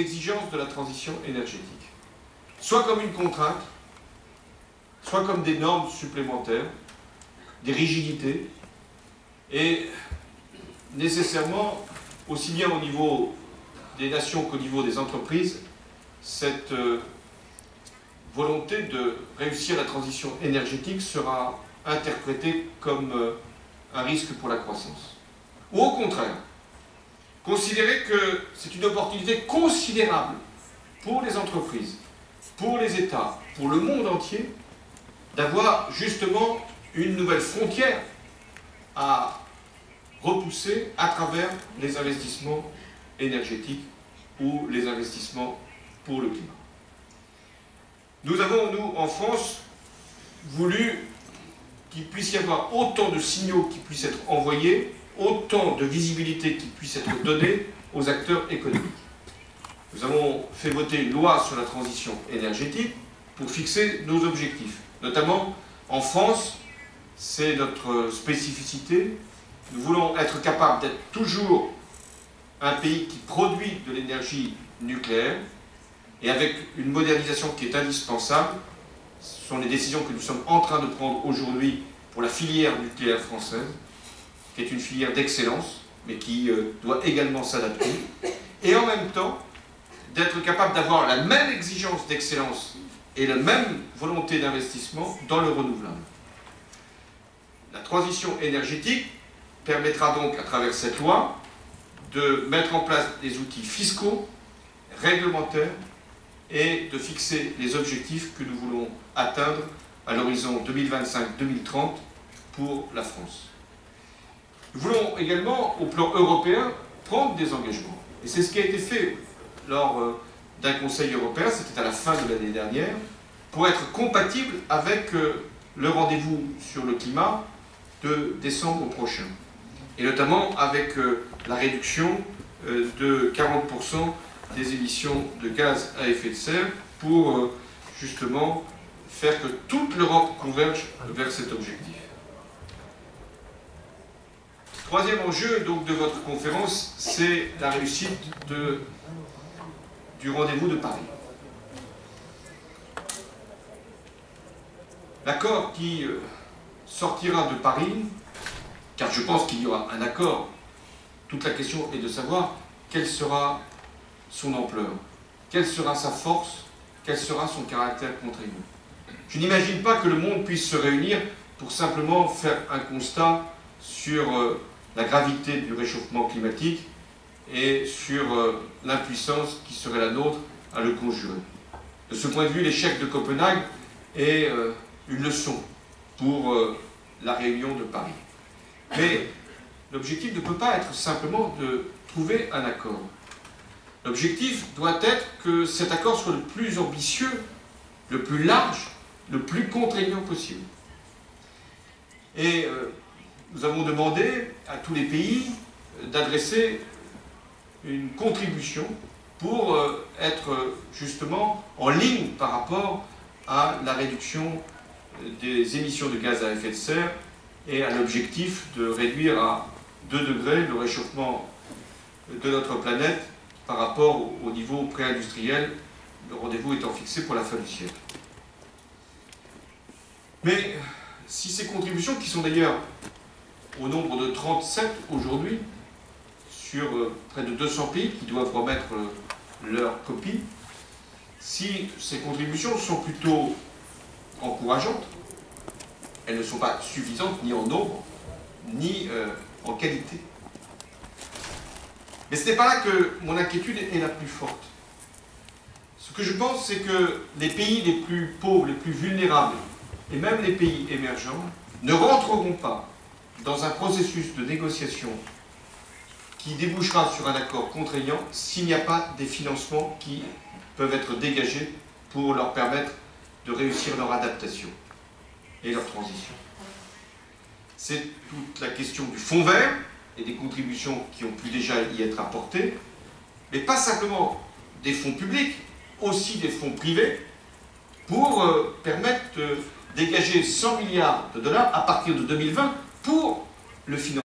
exigences de la transition énergétique, soit comme une contrainte, soit comme des normes supplémentaires, des rigidités, et nécessairement, aussi bien au niveau des nations qu'au niveau des entreprises, cette volonté de réussir la transition énergétique sera interprétée comme un risque pour la croissance. Ou au contraire, considérer que c'est une opportunité considérable pour les entreprises, pour les États, pour le monde entier, d'avoir justement une nouvelle frontière à repousser à travers les investissements énergétiques ou les investissements pour le climat. Nous avons, nous, en France, voulu qu'il puisse y avoir autant de signaux qui puissent être envoyés, autant de visibilité qui puisse être donnée aux acteurs économiques. Nous avons fait voter une loi sur la transition énergétique pour fixer nos objectifs. Notamment, en France, c'est notre spécificité. Nous voulons être capables d'être toujours un pays qui produit de l'énergie nucléaire, et avec une modernisation qui est indispensable. Ce sont les décisions que nous sommes en train de prendre aujourd'hui pour la filière nucléaire française, qui est une filière d'excellence, mais qui doit également s'adapter, et en même temps d'être capable d'avoir la même exigence d'excellence et la même volonté d'investissement dans le renouvelable. La transition énergétique permettra donc, à travers cette loi, de mettre en place des outils fiscaux, réglementaires, et de fixer les objectifs que nous voulons atteindre à l'horizon 2025-2030 pour la France. Nous voulons également, au plan européen, prendre des engagements. Et c'est ce qui a été fait lors d'un Conseil européen, c'était à la fin de l'année dernière, pour être compatible avec le rendez-vous sur le climat de décembre prochain. Et notamment avec la réduction de 40% des émissions de gaz à effet de serre pour justement faire que toute l'Europe converge vers cet objectif. Troisième enjeu donc, de votre conférence, c'est la réussite du rendez-vous de Paris. L'accord qui sortira de Paris, car je pense qu'il y aura un accord, toute la question est de savoir quelle sera son ampleur, quelle sera sa force, quel sera son caractère contraignant. Je n'imagine pas que le monde puisse se réunir pour simplement faire un constat sur la gravité du réchauffement climatique et sur l'impuissance qui serait la nôtre à le conjurer. De ce point de vue, l'échec de Copenhague est une leçon pour la réunion de Paris. Mais l'objectif ne peut pas être simplement de trouver un accord. L'objectif doit être que cet accord soit le plus ambitieux, le plus large, le plus contraignant possible. Et nous avons demandé à tous les pays d'adresser une contribution pour être justement en ligne par rapport à la réduction des émissions de gaz à effet de serre et à l'objectif de réduire à 2 degrés le réchauffement de notre planète par rapport au niveau pré-industriel, le rendez-vous étant fixé pour la fin du siècle. Mais si ces contributions, qui sont d'ailleurs au nombre de 37 aujourd'hui, sur près de 200 pays qui doivent remettre leur copie, si ces contributions sont plutôt encourageantes, elles ne sont pas suffisantes ni en nombre, ni en qualité. Mais ce n'est pas là que mon inquiétude est la plus forte. Ce que je pense, c'est que les pays les plus pauvres, les plus vulnérables, et même les pays émergents, ne rentreront pas dans un processus de négociation qui débouchera sur un accord contraignant s'il n'y a pas des financements qui peuvent être dégagés pour leur permettre de réussir leur adaptation et leur transition. C'est toute la question du fonds vert et des contributions qui ont pu déjà y être apportées, mais pas simplement des fonds publics, aussi des fonds privés, pour permettre de dégager 100 milliards de dollars à partir de 2020 pour le financement.